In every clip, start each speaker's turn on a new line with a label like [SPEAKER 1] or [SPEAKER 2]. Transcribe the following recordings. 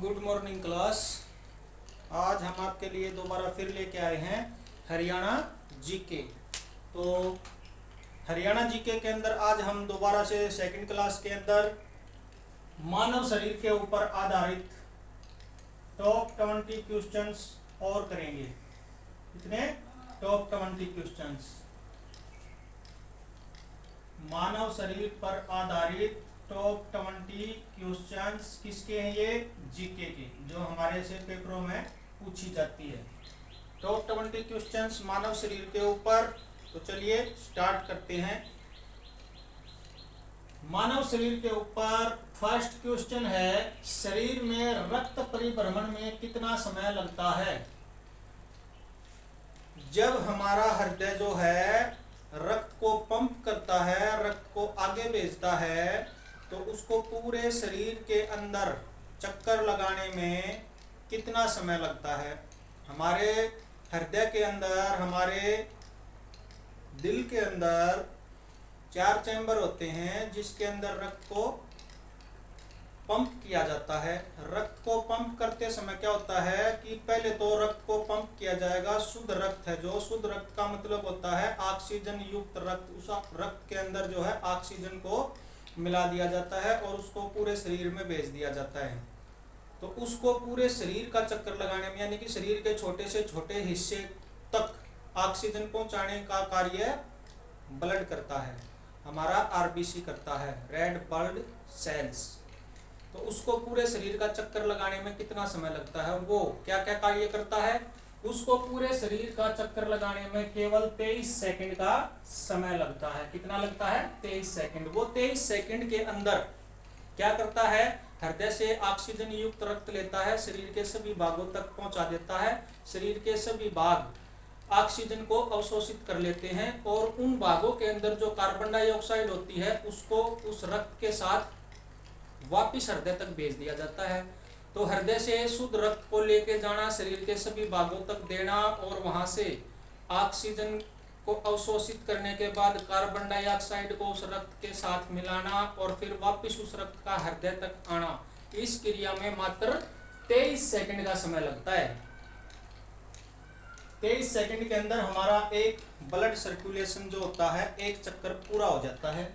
[SPEAKER 1] Good morning class. आज हम आपके लिए दोबारा फिर लेके आए हैं हरियाणा जीके। तो हरियाणा जीके के अंदर आज हम दोबारा से सेकंड क्लास के अंदर मानव शरीर के ऊपर आधारित टॉप 20 क्वेश्चंस और करेंगे। कितने? टॉप 20 क्वेश्चंस मानव शरीर पर आधारित टॉप 20 क्वेश्चंस किसके हैं? ये जीके के, जो हमारे से पेपरों में पूछी जाती है। टॉप 20 क्वेश्चंस मानव शरीर के ऊपर। तो चलिए स्टार्ट करते हैं। मानव शरीर के ऊपर फर्स्ट क्वेश्चन है, शरीर में रक्त परिभ्रमण में कितना समय लगता है? जब हमारा हृदय जो है रक्त को पंप करता है, रक्त को आगे भेजता है, तो उसको पूरे शरीर के अंदर चक्कर लगाने में कितना समय लगता है? हमारे हृदय के अंदर, हमारे दिल के अंदर 4 चैम्बर होते हैं जिसके अंदर रक्त को पंप किया जाता है। रक्त को पंप करते समय क्या होता है कि पहले तो रक्त को पंप किया जाएगा, शुद्ध रक्त है जो, शुद्ध रक्त का मतलब होता है ऑक्सीजन युक्त रक्त। उस रक्त के अंदर जो है ऑक्सीजन को मिला दिया जाता है और उसको पूरे शरीर में भेज दिया जाता है। तो उसको पूरे शरीर का चक्कर लगाने में, यानी कि शरीर के छोटे से छोटे हिस्से तक ऑक्सीजन पहुंचाने का कार्य ब्लड करता है, हमारा आरबीसी करता है, रेड ब्लड सेल्स। तो उसको पूरे शरीर का चक्कर लगाने में कितना समय लगता है? वो क्या क्या कार्य करता है? उसको पूरे शरीर का चक्कर लगाने में केवल 23 सेकंड का समय लगता है। कितना लगता है? 23 सेकंड। वो 23 सेकंड के अंदर क्या करता है? हृदय से ऑक्सीजन युक्त रक्त लेता है, शरीर के सभी भागों तक पहुंचा देता है। शरीर के सभी भाग ऑक्सीजन को अवशोषित कर लेते हैं और उन भागों के अंदर जो कार्बन डाइऑक्साइड होती है उसको उस रक्त के साथ वापिस हृदय तक भेज दिया जाता है। तो हृदय से शुद्ध रक्त को लेके जाना, शरीर के सभी भागों तक देना और वहां से ऑक्सीजन को अवशोषित करने के बाद कार्बन डाइऑक्साइड को उस रक्त के साथ मिलाना और फिर वापस उस रक्त का हृदय तक आना, इस क्रिया में मात्र 23 सेकंड का समय लगता है। 23 सेकंड के अंदर हमारा एक ब्लड सर्कुलेशन जो होता है, एक चक्कर पूरा हो जाता है।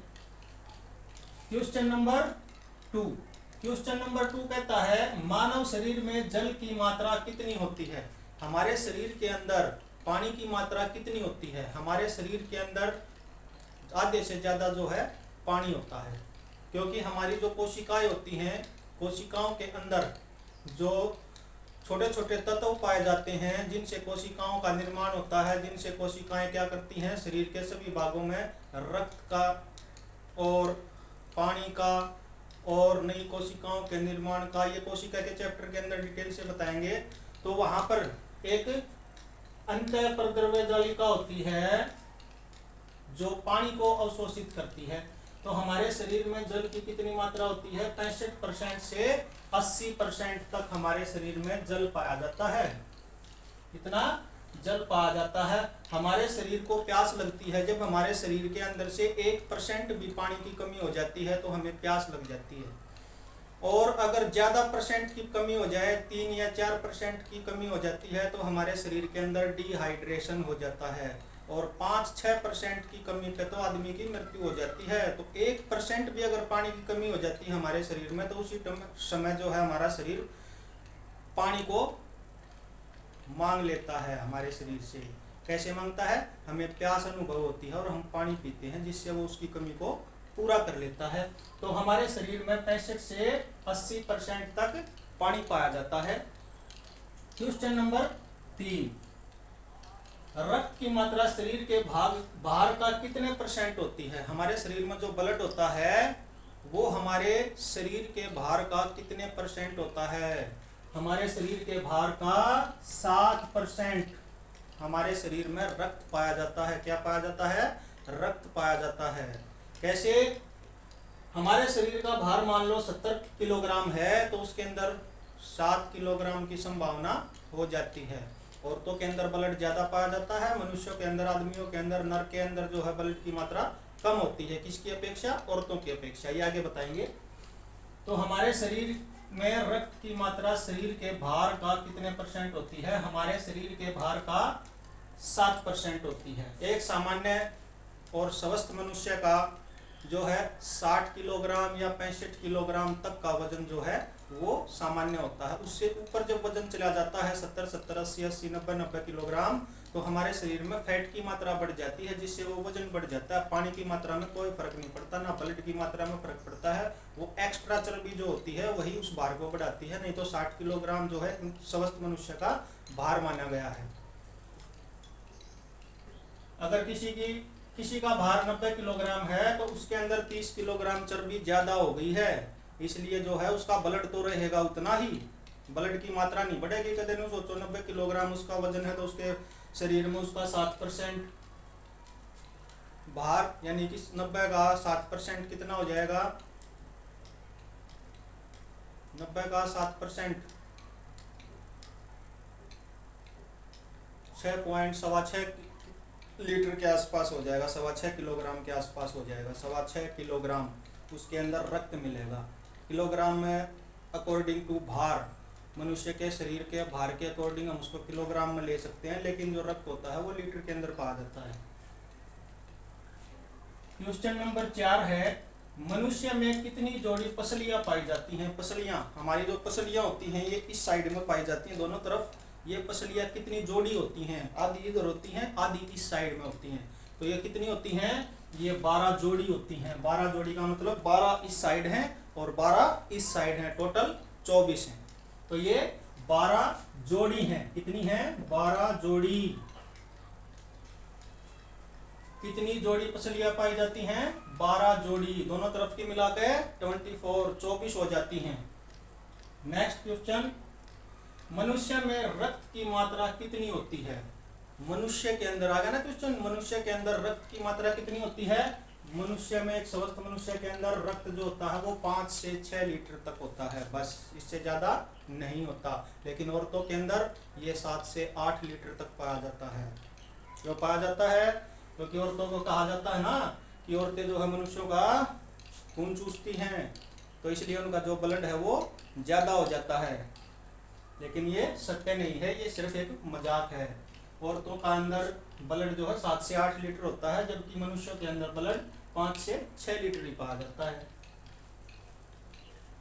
[SPEAKER 1] क्वेश्चन नंबर 2 कहता है, मानव शरीर में जल की मात्रा कितनी होती है? हमारे शरीर के अंदर पानी की मात्रा कितनी होती है? हमारे शरीर के अंदर आधे से ज्यादा जो है पानी होता है, क्योंकि हमारी जो कोशिकाएं होती हैं, कोशिकाओं के अंदर जो छोटे छोटे तत्व पाए जाते हैं जिनसे कोशिकाओं का निर्माण होता है, जिनसे कोशिकाएं क्या करती हैं, शरीर के सभी भागों में रक्त का और पानी का और नई कोशिकाओं के निर्माण का, ये कोशिका के चैप्टर के अंदर डिटेल से बताएंगे। तो वहां पर एक अंतःप्रद्रव्य जालिका होती है जो पानी को अवशोषित करती है। तो हमारे शरीर में जल की कितनी मात्रा होती है? 65% से 80% तक हमारे शरीर में जल पाया जाता है। कितना जल पाया जाता है? हमारे शरीर को प्यास लगती है, जब हमारे शरीर के अंदर से 1% भी पानी की कमी हो जाती है तो हमें प्यास लग जाती है। और अगर ज्यादा परसेंट की कमी हो जाए, 3 या 4% की कमी हो जाती है तो हमारे शरीर के अंदर डिहाइड्रेशन हो जाता है। और 5-6% की कमी पे तो आदमी की मृत्यु हो जाती है। तो 1% भी अगर पानी की कमी हो जाती है हमारे शरीर में, तो उसी समय जो है हमारा शरीर पानी को मांग लेता है हमारे शरीर से। कैसे मांगता है? हमें प्यास अनुभव होती है और हम पानी पीते हैं, जिससे वो उसकी कमी को पूरा कर लेता है। तो हमारे शरीर में 65 से 80% तक पानी पाया जाता है। क्वेश्चन नंबर 3, रक्त की मात्रा शरीर के बाहर का कितने % होती है? हमारे शरीर में जो ब्लड होता है वो हमारे शरीर के बाहर का कितने % होता है? हमारे शरीर के बाहर का 7% हमारे शरीर में रक्त पाया जाता है। क्या पाया जाता है? रक्त पाया जाता है। कैसे? हमारे शरीर का भार मान लो 70 किलोग्राम है तो उसके अंदर 7 किलोग्राम की संभावना हो जाती है। औरतों के अंदर ब्लड ज्यादा पाया जाता है, मनुष्यों के अंदर, आदमियों के अंदर, नर के अंदर जो है ब्लड की मात्रा कम होती है। किसकी अपेक्षा? औरतों की अपेक्षा। ये आगे बताएंगे। तो हमारे शरीर में रक्त की मात्रा शरीर के भार का कितने % होती है? हमारे शरीर के भार का 7% होती है। एक सामान्य और स्वस्थ मनुष्य का जो है 60 किलोग्राम या 65 किलोग्राम तक का वजन जो है वो सामान्य होता है। उससे ऊपर जब वजन चला जाता है 70, 80, 80, 90 किलोग्राम, तो हमारे शरीर में फैट की मात्रा बढ़ जाती है, जिससे वो वजन बढ़ जाता है। पानी की मात्रा में कोई फर्क नहीं पड़ता, ना ब्लड की मात्रा में फर्क पड़ता है। वो एक्स्ट्रा चर्बी जो होती है वही उस भार को बढ़ाती है, नहीं तो 60 किलोग्राम जो है स्वस्थ मनुष्य का भार माना गया है। अगर किसी का भार 90 किलोग्राम है तो उसके अंदर 30 किलोग्राम चर्बी ज्यादा हो गई है, इसलिए जो है उसका ब्लड तो रहेगा उतना ही, ब्लड की मात्रा नहीं बढ़ेगी। कदे नहीं सोचो 90 किलोग्राम उसका वजन है तो उसके शरीर में उसका 7% भार, यानी कि 90 का 7% कितना हो जाएगा? 90 का 7% 6.6 लीटर के आसपास हो जाएगा, 6.25 किलोग्राम के आसपास हो जाएगा। 6.25 किलोग्राम उसके अंदर रक्त मिलेगा। किलोग्राम में अकॉर्डिंग टू भार, मनुष्य के शरीर के भार के अकॉर्डिंग हम उसको किलोग्राम में ले सकते हैं, लेकिन जो रक्त होता है वो लीटर के अंदर पाया जाता है। क्वेश्चन नंबर 4 है, मनुष्य में कितनी जोड़ी पसलियां पाई जाती हैं? पसलियां, हमारी जो पसलियां होती हैं ये इस साइड में पाई जाती हैं, दोनों तरफ। ये पसलियां कितनी जोड़ी होती हैं? आधी इधर होती हैं, आधी इस साइड में होती हैं। तो ये कितनी होती हैं? ये 12 जोड़ी होती हैं। 12 जोड़ी का मतलब 12 इस साइड हैं और 12 इस साइड हैं, टोटल 24 हैं। तो ये 12 जोड़ी हैं। कितनी हैं? 12 जोड़ी। कितनी जोड़ी पसलियां पाई जाती हैं? 12 जोड़ी, दोनों तरफ की मिलाकर 24 हो जाती हैं। नेक्स्ट क्वेश्चन, मनुष्य में रक्त की मात्रा कितनी होती है? मनुष्य के अंदर आ गया ना क्वेश्चन, मनुष्य के अंदर रक्त की मात्रा कितनी होती है? मनुष्य में, एक स्वस्थ मनुष्य के अंदर रक्त जो होता है वो 5 से 6 लीटर तक होता है, बस, इससे ज्यादा नहीं होता। लेकिन औरतों के अंदर ये 7 से 8 लीटर तक पाया जाता है। जो पाया जाता है क्योंकि औरतों को कहा जाता है ना कि औरतें जो है मनुष्यों का खून चूसती हैं, तो इसलिए उनका जो ब्लड है वो ज्यादा हो जाता है। लेकिन ये सत्य नहीं है, ये सिर्फ एक मजाक है। औरतों का अंदर ब्लड जो है 7 से 8 लीटर होता है, जबकि मनुष्यों के अंदर ब्लड 5 से 6 लीटर ही पाया जाता है।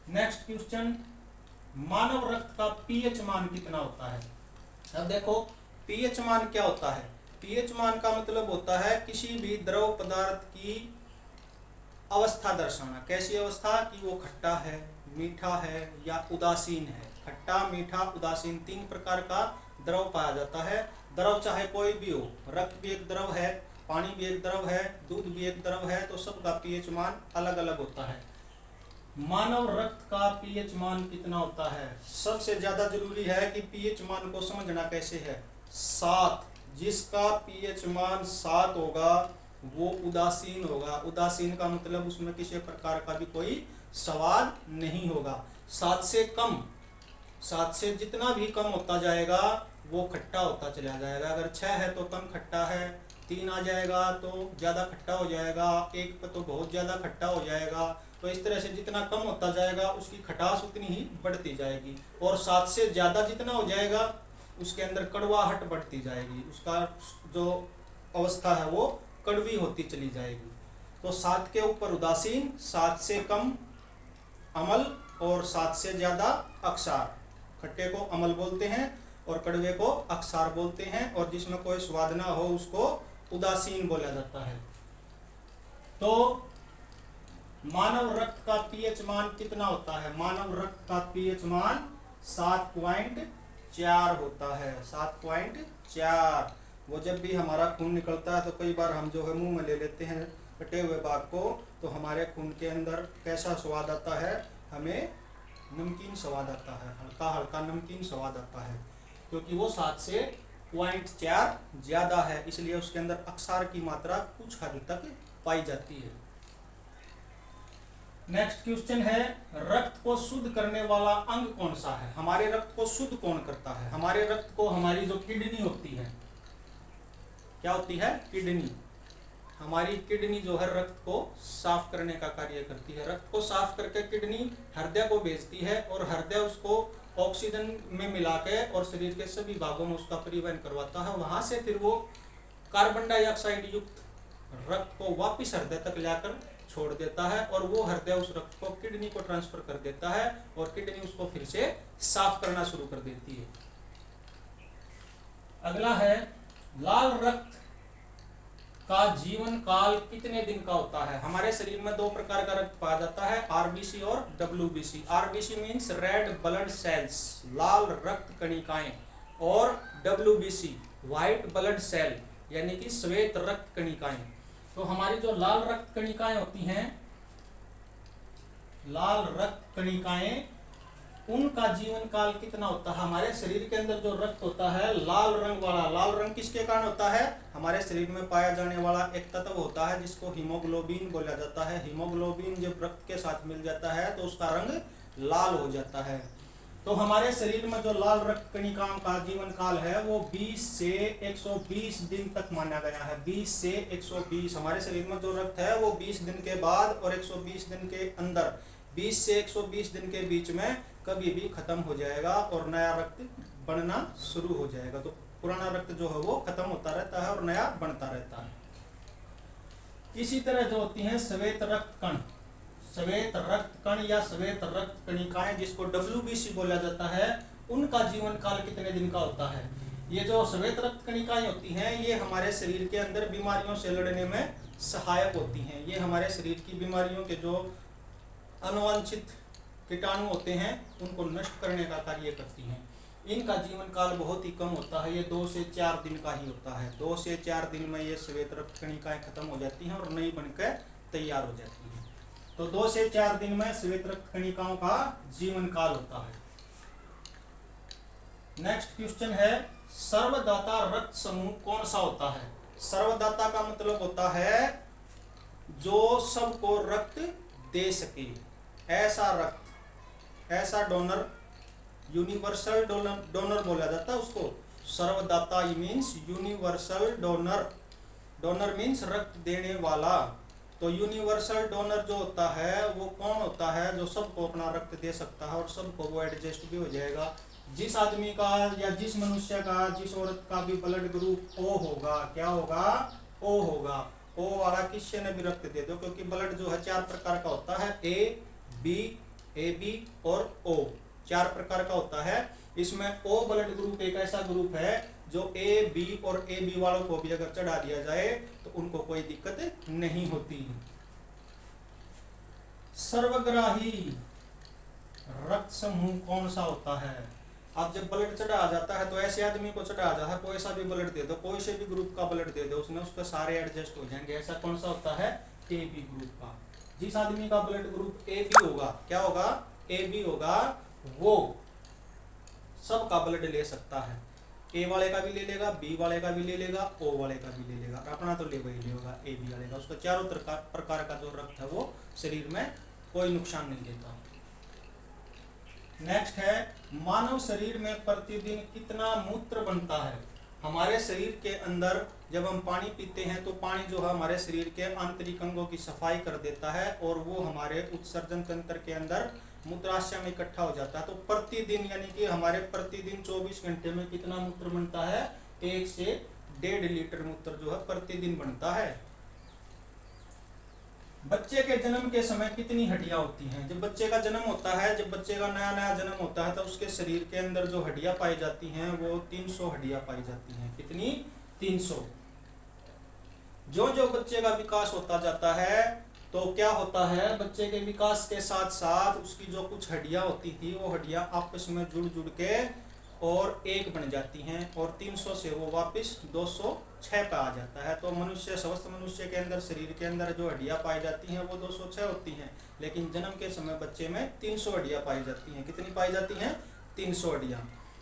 [SPEAKER 1] नेक्स्ट क्वेश्चन, मानव रक्त का पीएच मान कितना होता है? अब देखो पीएच मान क्या होता है? पीएच मान का मतलब होता है किसी भी द्रव पदार्थ की अवस्था दर्शाना। कैसी अवस्था? कि वो खट्टा है, मीठा है या उदासीन है। खट्टा, मीठा, उदासीन, 3 प्रकार का द्रव पाया जाता है। द्रव चाहे कोई भी हो, रक्त भी एक द्रव है, पानी भी एक द्रव है, दूध भी एक द्रव है, तो सबका पीएच मान अलग अलग होता है। मानव रक्त का पीएच मान कितना होता है? सबसे ज्यादा जरूरी है कि पीएच मान को समझना कैसे है। 7, जिसका पीएच मान 7 होगा वो उदासीन होगा। उदासीन का मतलब उसमें किसी प्रकार का भी कोई स्वाद नहीं होगा। 7 से कम, 7 से जितना भी कम होता जाएगा वो खट्टा होता चला जाएगा। अगर 6 है तो कम खट्टा है, 3 आ जाएगा तो ज़्यादा खट्टा हो जाएगा, 1 पे तो बहुत ज़्यादा खट्टा हो जाएगा। तो इस तरह से जितना कम होता जाएगा उसकी खटास उतनी ही बढ़ती जाएगी। और 7 से ज़्यादा जितना हो जाएगा उसके अंदर कड़वाहट बढ़ती जाएगी, उसका जो अवस्था है वो कड़वी होती चली जाएगी। तो 7 के ऊपर उदासीन, 7 से कम अमल और 7 से ज़्यादा अक्षार। खट्टे को अमल बोलते हैं और कड़वे को अक्षार बोलते हैं, और जिसमें कोई स्वाद ना हो उसको उदासीन बोला जाता है। तो मानव रक्त का पीएच मान कितना होता है? मानव रक्त का पीएच मान 7.4 होता है। 7.4। वो जब भी हमारा खून निकलता है तो कई बार हम जो है मुंह में ले लेते हैं कटे हुए भाग को, तो हमारे खून के अंदर कैसा स्वाद आता है? हमें नमकीन स्वाद आता है, हल्का हल्का नमकीन स्वाद आता है, क्योंकि वो 7 से 0.4 ज़्यादा है, इसलिए उसके अंदर अक्षार की मात्रा कुछ हद तक पाई जाती है। नेक्स्ट क्वेश्चन है, रक्त को शुद्ध करने वाला अंग कौन सा है? हमारे रक्त को शुद्ध कौन करता है? हमारे रक्त को हमारी जो किडनी होती है, क्या होती है? किडनी। हमारी किडनी जो है रक्त को साफ करने का कार्य करती है। रक्त को साफ करके किडनी हृदय को भेजती है और हृदय उसको ऑक्सीजन में मिला के और शरीर के सभी भागों में उसका परिवहन करवाता है। वहां से फिर वो कार्बन डाइऑक्साइड युक्त रक्त को वापस हृदय तक लाकर छोड़ देता है और वो हृदय उस रक्त को किडनी को ट्रांसफर कर देता है और किडनी उसको फिर से साफ करना शुरू कर देती है। अगला है लाल रक्त का जीवन काल कितने दिन का होता है। हमारे शरीर में दो प्रकार का रक्त पाया जाता है, आरबीसी और WBC. RBC means red blood cells, लाल रक्त कणिकाएं, और डब्ल्यूबीसी व्हाइट ब्लड सेल यानी कि श्वेत रक्त कणिकाएं। तो हमारी जो लाल रक्त कणिकाएं होती हैं, लाल रक्त कणिकाएं, उनका जीवन काल कितना होता है। हमारे शरीर के अंदर जो रक्त होता है लाल रंग वाला, लाल रंग किसके कारण होता है, हमारे शरीर में पाया जाने वाला एक तत्व होता है जिसको हीमोग्लोबिन बोला जाता है। हीमोग्लोबिन जब रक्त के साथ मिल जाता है तो उसका रंग लाल हो जाता है। तो हमारे शरीर में जो लाल रक्त कणिकाओं का जीवन काल है वो 20 से 120 दिन तक माना गया है। 20 से 120 हमारे शरीर में जो रक्त है वो 20 दिन के बाद और 120 दिन के अंदर, 20 से 120 दिन के बीच में कभी भी खत्म हो जाएगा और नया रक्त बनना शुरू हो जाएगा। तो पुराना रक्त जो है वो खत्म होता रहता है और नया बनता रहता है। इसी तरह जो होती हैं श्वेत रक्त कण, श्वेत रक्त कण या श्वेत रक्त कणिकाएं जिसको डब्ल्यूबीसी बोला जाता है, उनका जीवन काल कितने दिन का होता है। ये जो श्वेत रक्त कणिकाएं होती हैं ये हमारे शरीर के अंदर बीमारियों से लड़ने में सहायक होती हैं। ये हमारे शरीर की बीमारियों के जो अनवांछित कीटाणु होते हैं उनको नष्ट करने का कार्य करती हैं। इनका जीवन काल बहुत ही कम होता है, ये 2 से 4 दिन का ही होता है। 2 से 4 दिन में ये श्वेत रक्त कणिकाएं खत्म हो जाती हैं और नई बनकर तैयार हो जाती हैं। तो 2 से 4 दिन में श्वेत रक्त कणिकाओं का जीवन काल होता है। नेक्स्ट क्वेश्चन है सर्वदाता रक्त समूह कौन सा होता है। सर्वदाता का मतलब होता है जो सबको रक्त दे सके, ऐसा रक्त, ऐसा डोनर, यूनिवर्सल डोनर बोला जाता है उसको। सर्वदाता means universal donor, donor means रक्त देने वाला। तो यूनिवर्सल डोनर जो होता है वो कौन होता है, जो सबको अपना रक्त दे सकता है और सबको वो एडजस्ट भी हो जाएगा। जिस आदमी का या जिस मनुष्य का, जिस औरत का भी ब्लड ग्रुप ओ होगा, क्या होगा, ओ होगा, ओ वाला किसी ने भी रक्त दे दो, क्योंकि ब्लड जो है 4 प्रकार का होता है, ए बी और ओ, 4 प्रकार का होता है। इसमें ओ ब्लड ग्रुप एक ऐसा ग्रुप है जो ए बी और ए बी वालों को भी अगर चढ़ा दिया जाए तो उनको कोई दिक्कत नहीं होती। सर्वग्राही रक्त समूह कौन सा होता है। अब जब ब्लड चढ़ा जाता है तो ऐसे आदमी को चढ़ा जाता है, कोई सा भी ब्लड दे दो, कोई से भी ग्रुप का ब्लड दे दो, उसमें उसके सारे एडजस्ट हो जाएंगे। ऐसा कौन सा होता है, ए बी ग्रुप का। जिस आदमी का ब्लड ग्रुप ए बी होगा, क्या होगा, ए बी होगा, वो सब का ब्लड ले सकता है। ए वाले का भी ले लेगा, बी वाले का भी ले लेगा, ओ वाले का भी ले लेगा, अपना तो ले वही लेगा ए बी वाले का। उसका चारों प्रकार का जो रक्त है वो शरीर में कोई नुकसान नहीं देता। नेक्स्ट है मानव शरीर में प्रतिदिन कितना मूत्र बनता है। हमारे शरीर के अंदर जब हम पानी पीते हैं तो पानी जो है हमारे शरीर के आंतरिक अंगों की सफाई कर देता है और वो हमारे उत्सर्जन तंत्र के अंदर मूत्राशय में इकट्ठा हो जाता है। तो प्रतिदिन यानी कि हमारे प्रतिदिन 24 घंटे में कितना मूत्र बनता है, 1 से 1.5 लीटर मूत्र जो है प्रतिदिन बनता है। बच्चे के जन्म के समय कितनी हड्डियां होती हैं। जब बच्चे का जन्म होता है, जब बच्चे का नया नया जन्म होता है तो उसके शरीर के अंदर जो हड्डियां पाई जाती हैं वो 300 हड्डियां पाई जाती हैं। कितनी, 300। जो जो बच्चे का विकास होता जाता है तो क्या होता है, बच्चे के विकास के साथ साथ उसकी जो कुछ हड्डियां होती थी वो हड्डियां आपस में जुड़ जुड़ के और एक बन जाती हैं और 300 से वो वापस 206 पे आ जाता है। तो मनुष्य, स्वस्थ मनुष्य के अंदर, शरीर के अंदर जो हड्डियां पाई जाती हैं वो 206 होती हैं, लेकिन जन्म के समय बच्चे में 300 हड्डियां पाई जाती हैं। कितनी पाई जाती हैं, 300 हड्डियां।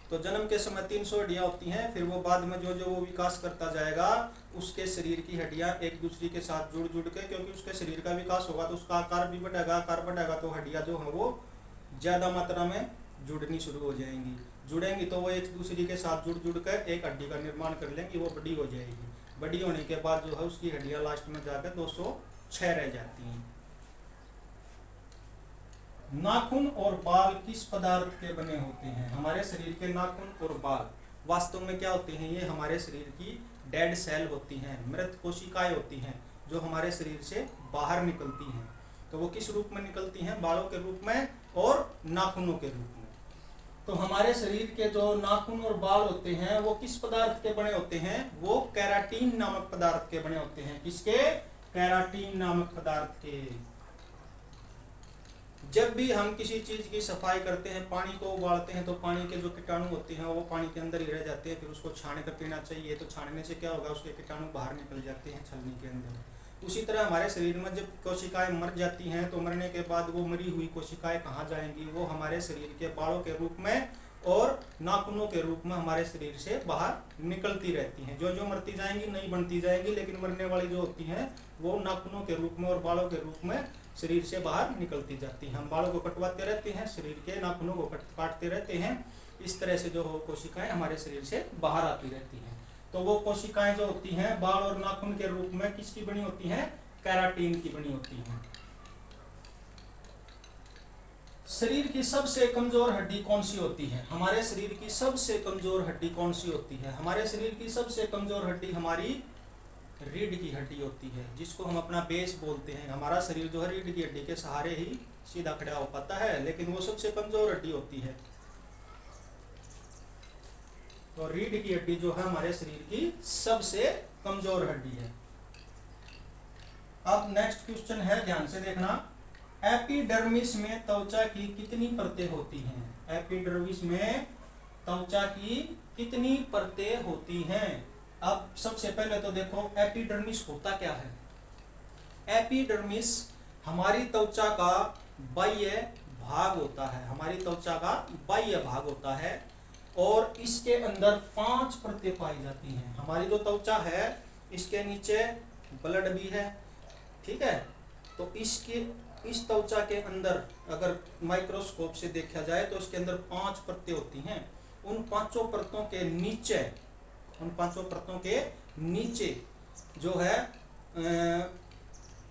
[SPEAKER 1] तो जन्म के समय 300 हड्डियां होती हैं, फिर वो बाद में जो जो वो विकास करता जाएगा उसके शरीर की हड्डियां एक दूसरे के साथ जुड़ जुड़ के, क्योंकि उसके शरीर का विकास होगा तो उसका आकार भी बढ़ेगा, आकार बढ़ेगा तो हड्डियां जो है वो ज़्यादा मात्रा में जुड़नी शुरू हो जाएंगी। जुड़ेंगी तो वो एक दूसरे के साथ जुड़ जुड़ कर एक हड्डी का निर्माण कर लेंगी, वो बड़ी हो जाएगी। बड़ी होने के बाद जो है उसकी हड्डियां लास्ट में जाकर 206 रह जाती हैं। नाखून और बाल किस पदार्थ के बने होते हैं? हमारे शरीर के नाखून और बाल वास्तव में क्या होते हैं? ये हमारे शरीर की डेड सेल होती हैं, मृत कोशिकाएं होती हैं जो हमारे शरीर से बाहर निकलती हैं। तो वो किस रूप में निकलती हैं? बालों के रूप में और नाखूनों के रूप में। तो हमारे शरीर के जो नाखून और बाल होते हैं वो किस पदार्थ के बने होते हैं? वो केराटिन नामक पदार्थ के बने होते हैं। किसके? केराटिन नामक पदार्थ के। जब भी हम किसी चीज की सफाई करते हैं, पानी को उबालते हैं, तो पानी के जो कीटाणु होते हैं वो पानी के अंदर ही रह जाते हैं, फिर उसको छान कर पीना चाहिए। तो छानने से क्या होगा? उसके कीटाणु बाहर निकल जाते हैं छलनी के अंदर। उसी तरह हमारे शरीर में जब कोशिकाएं मर जाती हैं तो मरने के बाद वो मरी हुई कोशिकाएं कहाँ जाएंगी? वो हमारे शरीर के बालों के रूप में और नाखूनों के रूप में हमारे शरीर से बाहर निकलती रहती हैं। जो जो मरती जाएंगी नहीं बनती जाएंगी, लेकिन मरने वाली जो होती हैं वो नाखूनों के रूप में और बालों के रूप में शरीर से बाहर निकलती जाती हैं। हम बालों को कटवाते रहते हैं, शरीर के नाखूनों को काटते रहते हैं। इस तरह से जो कोशिकाएं हमारे शरीर से बाहर आती रहती हैं। तो वो कोशिकाएं जो होती हैं बाल और नाखून के रूप में किसकी बनी होती हैं? केराटिन की बनी होती हैं। शरीर की सबसे कमजोर हड्डी कौन सी होती है? हमारे शरीर की सबसे कमजोर हड्डी कौन सी होती है? हमारे शरीर की सबसे कमजोर हड्डी हमारी रीढ़ की हड्डी होती है, जिसको हम अपना बेस बोलते हैं। हमारा शरीर जो है रीढ़ की हड्डी के सहारे ही सीधा खड़ा हो पाता है, लेकिन वो सबसे कमजोर हड्डी होती है। तो रीढ़ की हड्डी जो है हमारे शरीर की सबसे कमजोर हड्डी है। अब नेक्स्ट क्वेश्चन है, ध्यान से देखना। एपिडर्मिस में त्वचा की कितनी परतें होती हैं? एपिडर्मिस में त्वचा की कितनी परतें होती हैं? अब सबसे पहले तो देखो एपिडर्मिस होता क्या है। एपिडर्मिस हमारी त्वचा का बाह्य भाग होता है। हमारी त्वचा का बाह्य भाग होता है और इसके अंदर 5 परतें पाई जाती हैं। हमारी जो त्वचा है इसके नीचे ब्लड भी है, ठीक है। तो इस त्वचा के अंदर अगर माइक्रोस्कोप से देखा जाए तो इसके अंदर 5 परतें होती हैं। उन 5 परतों के नीचे जो है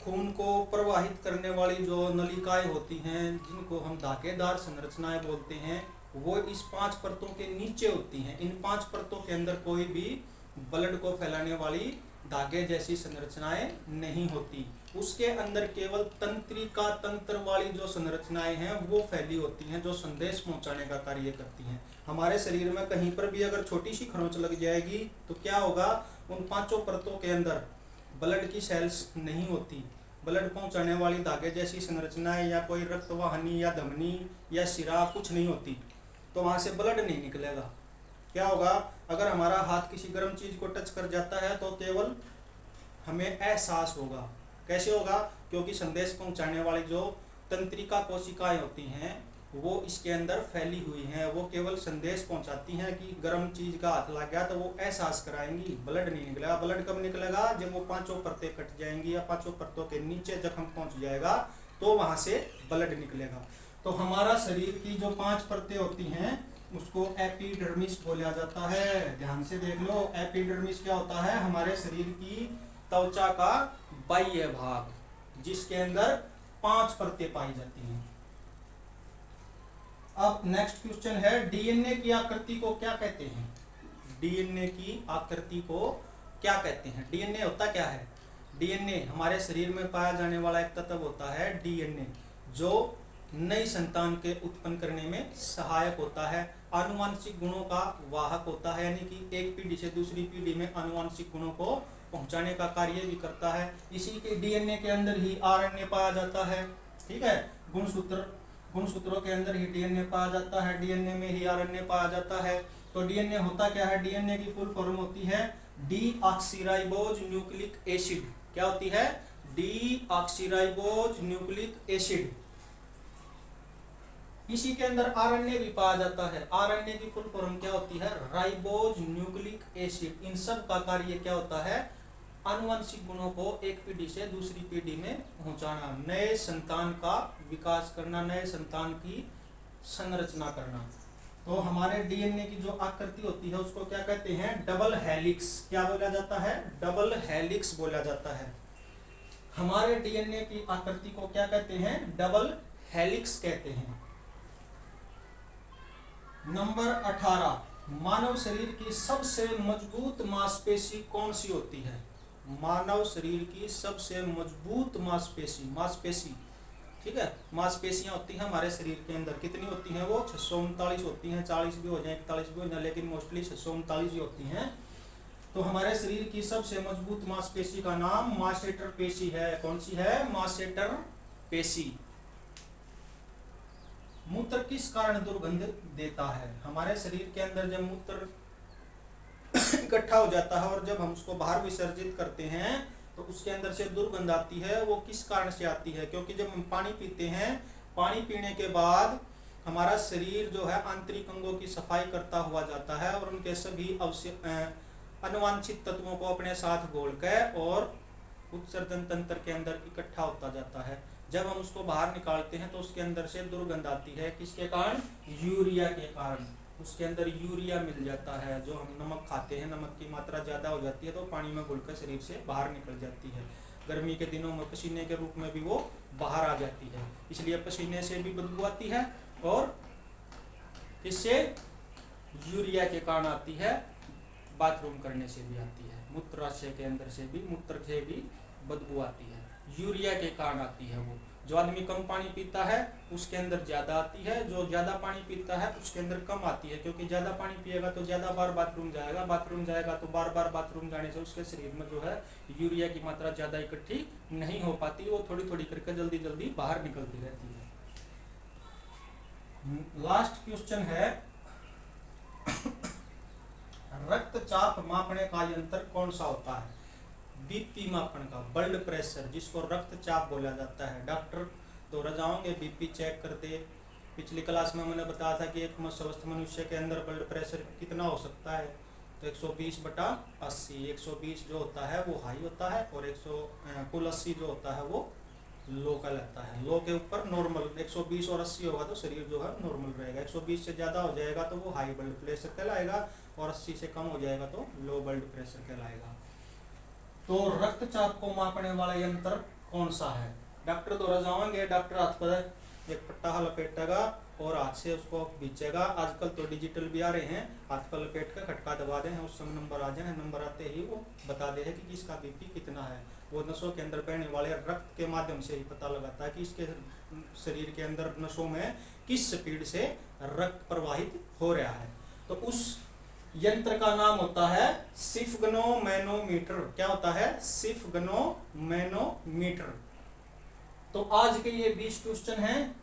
[SPEAKER 1] खून को प्रवाहित करने वाली जो नलिकाएं होती हैं, जिनको हम धागेदार संरचनाएं बोलते हैं, वो इस 5 परतों के नीचे होती हैं। इन 5 परतों के अंदर कोई भी ब्लड को फैलाने वाली धागे जैसी संरचनाएं नहीं होती। उसके अंदर केवल तंत्रिका तंत्र वाली जो संरचनाएं हैं वो फैली होती हैं, जो संदेश पहुंचाने का कार्य करती हैं। हमारे शरीर में कहीं पर भी अगर छोटी सी खरोंच लग जाएगी तो क्या होगा? उन 5 परतों के अंदर ब्लड की सेल्स नहीं होती। ब्लड पहुंचाने वाली धागे जैसी संरचनाएं या कोई रक्तवाहिनी या धमनी या शिरा कुछ नहीं होती, तो वहां से ब्लड नहीं निकलेगा। क्या होगा? अगर हमारा हाथ किसी गर्म चीज को टच कर जाता है तो केवल हमें एहसास होगा। कैसे होगा? क्योंकि संदेश पहुंचाने वाली जो तंत्रिका कोशिकाएं होती हैं वो इसके अंदर फैली हुई हैं। वो केवल संदेश पहुंचाती हैं कि गर्म चीज का हाथ लग गया, तो वो एहसास कराएंगी, ब्लड नहीं निकलेगा। ब्लड कब निकलेगा? जब वो 5 परतें कट जाएंगी या 5 परतों के नीचे जख्म पहुंच जाएगा तो वहां से ब्लड निकलेगा। तो हमारा शरीर की जो 5 परतें होती हैं उसको एपिडर्मिस बोला जाता है। ध्यान से देख लो, एपिडर्मिस क्या होता है? हमारे शरीर की त्वचा का बाह्य भाग, जिसके अंदर 5 परतें पाई जाती हैं। अब नेक्स्ट क्वेश्चन है, डीएनए की आकृति को क्या कहते हैं? डीएनए की आकृति को क्या कहते हैं? डीएनए होता क्या है? डीएनए हमारे शरीर में पाया जाने वाला एक तत्व होता है डीएनए, जो नई संतान के उत्पन्न करने में सहायक होता है। आनुवांशिक गुणों का वाहक होता है, यानी कि एक पीढ़ी से दूसरी पीढ़ी में आनुवांशिक गुणों को पहुंचाने का कार्य भी करता है। इसी के डीएनए के अंदर ही आरएनए पाया जाता है, ठीक है। गुणसूत्रों के अंदर ही डीएनए पाया जाता है, डीएनए में ही आरएनए पाया जाता है। तो डीएनए होता क्या है? डीएनए की फुल फॉर्म होती है डीऑक्सीराइबोज न्यूक्लिक एसिड। क्या होती है? Deoxyribose nucleic acid. इसी के अंदर आरएनए भी पाया जाता है। आरएनए की फुल फॉर्म क्या होती है? Ribose nucleic acid. इन सब का कार्य क्या होता है? आनुवंशिक गुणों को एक पीढ़ी से दूसरी पीढ़ी में पहुंचाना, नए संतान का विकास करना, नए संतान की संरचना करना। तो हमारे डीएनए की जो आकृति होती है उसको क्या कहते हैं, डबल हेलिक्स। क्या बोला जाता है, डबल हेलिक्स बोला जाता है। हमारे डीएनए की आकृति को क्या कहते हैं, डबल हेलिक्स कहते हैं। नंबर 18, मानव शरीर की सबसे मजबूत मांसपेशी कौन सी होती है। मानव शरीर की सबसे मजबूत मांसपेशी, ठीक है, मांसपेशियां होती हैं हमारे शरीर के अंदर। कितनी होती हैं वो, 639 होती हैं, 40 भी हो जाए, 41 भी हो जाए, लेकिन मोस्टली 639 ही होती हैं। तो हमारे शरीर की सबसे मजबूत मांसपेशी का नाम मास्सेटर पेशी है। कौन सी है, मास्सेटर पेशी। मूत्र किस कारण दुर्गंध देता है। हमारे शरीर के अंदर जब मूत्र इकट्ठा हो जाता है और जब हम उसको बाहर विसर्जित करते हैं तो उसके अंदर से दुर्गंध आती है। वो किस कारण से आती है, क्योंकि जब हम पानी पीते हैं, पानी पीने के बाद हमारा शरीर जो है आंतरिक अंगों की सफाई करता हुआ जाता है और उनके सभी अनुवांछित तत्वों को अपने साथ घोलकर और उत्सर्जन तंत्र के अंदर इकट्ठा होता जाता है। जब हम उसको बाहर निकालते हैं तो उसके अंदर से दुर्गंध आती है। किसके कारण, यूरिया के कारण। उसके अंदर यूरिया मिल जाता है। जो हम नमक खाते हैं, नमक की मात्रा ज़्यादा हो जाती है तो पानी में घुलकर शरीर से बाहर निकल जाती है। गर्मी के दिनों में पसीने के रूप में भी वो बाहर आ जाती है, इसलिए पसीने से भी बदबू आती है और इससे यूरिया के कारण आती है, बाथरूम करने से भी आती है, मूत्राशय के अंदर से भी, मूत्र से भी बदबू आती है, यूरिया के कारण आती है। वो जो आदमी कम पानी पीता है उसके अंदर ज़्यादा आती है, जो ज़्यादा पानी पीता है उसके अंदर कम आती है, क्योंकि ज़्यादा पानी पिएगा तो ज़्यादा बार बाथरूम जाएगा, बाथरूम जाएगा तो बार बार बाथरूम जाने से उसके शरीर में जो है यूरिया की मात्रा ज़्यादा इकट्ठी नहीं हो पाती, वो थोड़ी थोड़ी करके जल्दी जल्दी बाहर निकलती रहती है। लास्ट क्वेश्चन है रक्तचाप मापने का यंत्र कौन सा होता है। बीपी मापन का, ब्लड प्रेशर, जिसको रक्तचाप बोला जाता है। डॉक्टर दोहरा जाओगे, बीपी चेक करते। पिछली क्लास में मैंने बताया था कि एक स्वस्थ मनुष्य के अंदर ब्लड प्रेशर कितना हो सकता है, तो 120/80। 120 जो होता है वो हाई होता है और कुल 80 जो होता है वो लो का लगता है। लो के ऊपर नॉर्मल, 120 और 80 होगा तो शरीर जो है नॉर्मल रहेगा। 120 से ज़्यादा हो जाएगा तो वो हाई ब्लड प्रेशर कहलाएगा और 80 से कम हो जाएगा तो लो ब्लड प्रेशर कहलाएगा। तो रक्तचाप को मापने वाला यंत्र कौन सा है। डॉक्टर दोहरा जाएंगे, डॉक्टर हाथ पर एक पट्टा लपेटेगा और हाथ से उसको खींचेगा। आजकल तो डिजिटल भी आ रहे हैं, हाथ पर लपेट कर खटका दबा दें, उस समय नंबर आ जाए, नंबर आते ही वो बता दे है कि किसका बीपी कितना है। वो नसों के अंदर बहने वाले रक्त के माध्यम से ही पता लगाता है कि इसके शरीर के अंदर नसों में किस स्पीड से रक्त प्रवाहित हो रहा है। तो उस यंत्र का नाम होता है स्फिग्नोमैनोमीटर। क्या होता है, स्फिग्नोमैनोमीटर। तो आज के ये 20 क्वेश्चन हैं,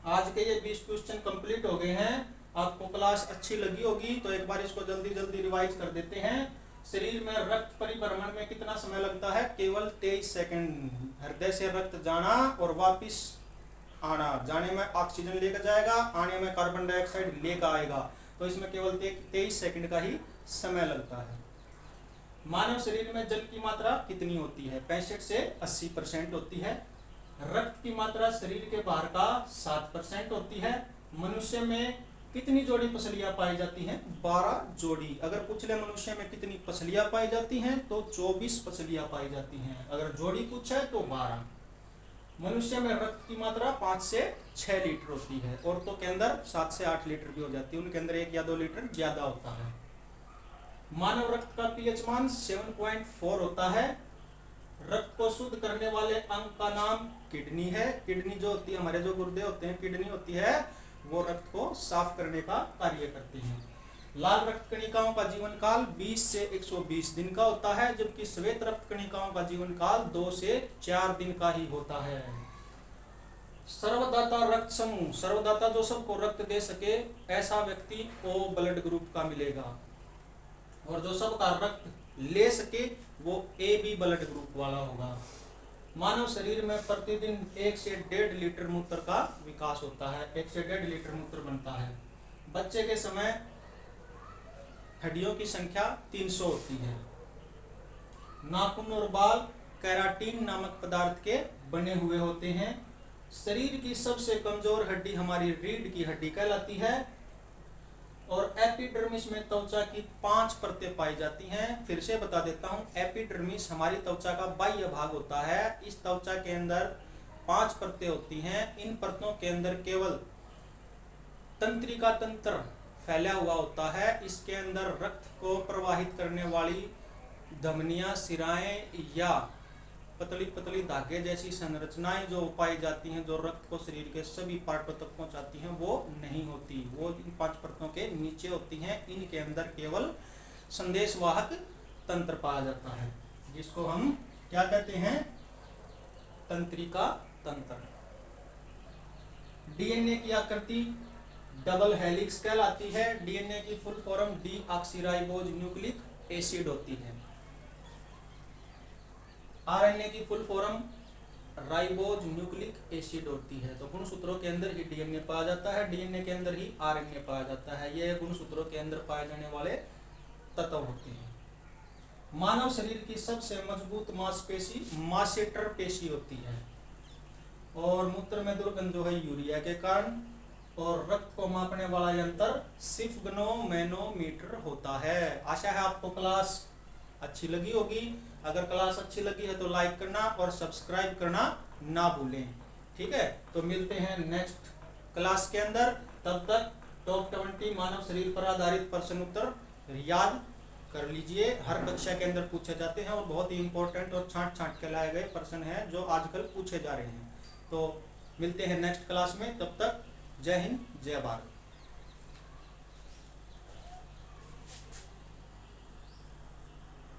[SPEAKER 1] आज के ये 20 क्वेश्चन कंप्लीट हो गए हैं। आपको क्लास अच्छी लगी होगी तो एक बार इसको जल्दी जल्दी रिवाइज कर देते हैं। शरीर में रक्त परिभ्रमण में कितना समय लगता है, केवल 23 सेकंड। हृदय से रक्त जाना और वापिस आना, जाने में ऑक्सीजन लेकर जाएगा, आने में कार्बन डाइऑक्साइड लेकर आएगा, तो इसमें केवल 23 सेकंड का ही समय लगता है। मानव शरीर में जल की मात्रा कितनी होती है, 65 से 80% होती है। रक्त की मात्रा शरीर के बाहर का 7% होती है। मनुष्य में कितनी जोड़ी पसलियां पाई जाती हैं, 12 जोड़ी। अगर पूछले मनुष्य में कितनी पसलियां पाई जाती हैं तो 24 पसलियां पाई जाती हैं। अगर जोड़ी पूछे तो 12। मनुष्य में रक्त की मात्रा 5 से 6 लीटर होती है। औरतों के अंदर 7 से 8 लीटर भी हो जाती है, उनके अंदर 1 या 2 लीटर ज्यादा होता है। मानव रक्त का पीएच मान 7.4 होता है। रक्त को शुद्ध करने वाले अंग का नाम किडनी है। किडनी जो होती है, हमारे जो गुर्दे होते हैं, किडनी होती है, वो रक्त को साफ करने का कार्य करती है। लाल रक्त कणिकाओं का जीवन काल 20 से 120 दिन का होता है, जबकि श्वेत रक्त कणिकाओं का जीवन काल 2 से 4 दिन का ही होता है। सर्वदाता रक्त समूह, सर्वदाता जो सबको रक्त दे सके ऐसा व्यक्ति ओ ब्लड ग्रुप का मिलेगा, और जो सबका रक्त ले सके वो ए बी ब्लड ग्रुप वाला होगा। मानव शरीर में प्रतिदिन 1 से 1.5 लीटर मूत्र का विकास होता है, 1 से 1.5 लीटर मूत्र बनता है। बच्चे के समय हड्डियों की संख्या 300 होती है। नाखून और बाल केराटिन नामक पदार्थ के बने हुए होते हैं। शरीर की सबसे कमजोर हड्डी हमारी रीढ़ की हड्डी कहलाती है। और एपिडर्मिस में त्वचा की 5 परतें पाई जाती हैं। फिर से बता देता हूं, एपिडर्मिस हमारी त्वचा का बाह्य भाग होता है। इस त्वचा के अंदर 5 परतें होती हैं। इन परतों के अंदर केवल तंत्रिका तंत्र फैला हुआ होता है। इसके अंदर रक्त को प्रवाहित करने वाली धमनियां, सिराएं या पतली पतली धागे जैसी संरचनाएं जो पाई जाती हैं, जो रक्त को शरीर के सभी पार्टों तक पहुंचाती हैं, वो नहीं होती। वो इन 5 परतों के नीचे होती हैं। इनके अंदर केवल संदेशवाहक तंत्र पाया जाता है, जिसको हम क्या कहते हैं? तंत्रिका तंत्र। डीएनए की आकृति डबल हेलिक्स कहलाती है। डीएनए की full form deoxyribose nucleic acid होती है। आरएनए की full form ribose nucleic acid होती है। तो गुणसूत्रों के अंदर ही डीएनए पाया जाता है, डीएनए के अंदर ही आरएनए पाया जाता है। ये गुणसूत्रों के अंदर पाए जाने वाले तत्व होते हैं। मानव शरीर की सबसे मजबूत मांसपेशी मासेटर पेशी होती है। और मूत्र में दुर्गंध जो है यूरिया के कारण। और रक्त को मापने वाला यंत्र स्फिग्नोमेनोमीटर होता है। आशा है आपको क्लास अच्छी लगी होगी। अगर क्लास अच्छी लगी है तो लाइक करना और सब्सक्राइब करना ना भूलें। ठीक है, तो मिलते हैं नेक्स्ट क्लास के अंदर। तब तक टॉप 20 मानव शरीर पर आधारित प्रश्न उत्तर याद कर लीजिए। हर कक्षा के अंदर पूछे जाते हैं और बहुत ही इंपॉर्टेंट और छांट छांट के लाए गए प्रश्न हैं जो आजकल पूछे जा रहे हैं। तो मिलते हैं नेक्स्ट क्लास में। तब तक जय हिंद, जय भारत।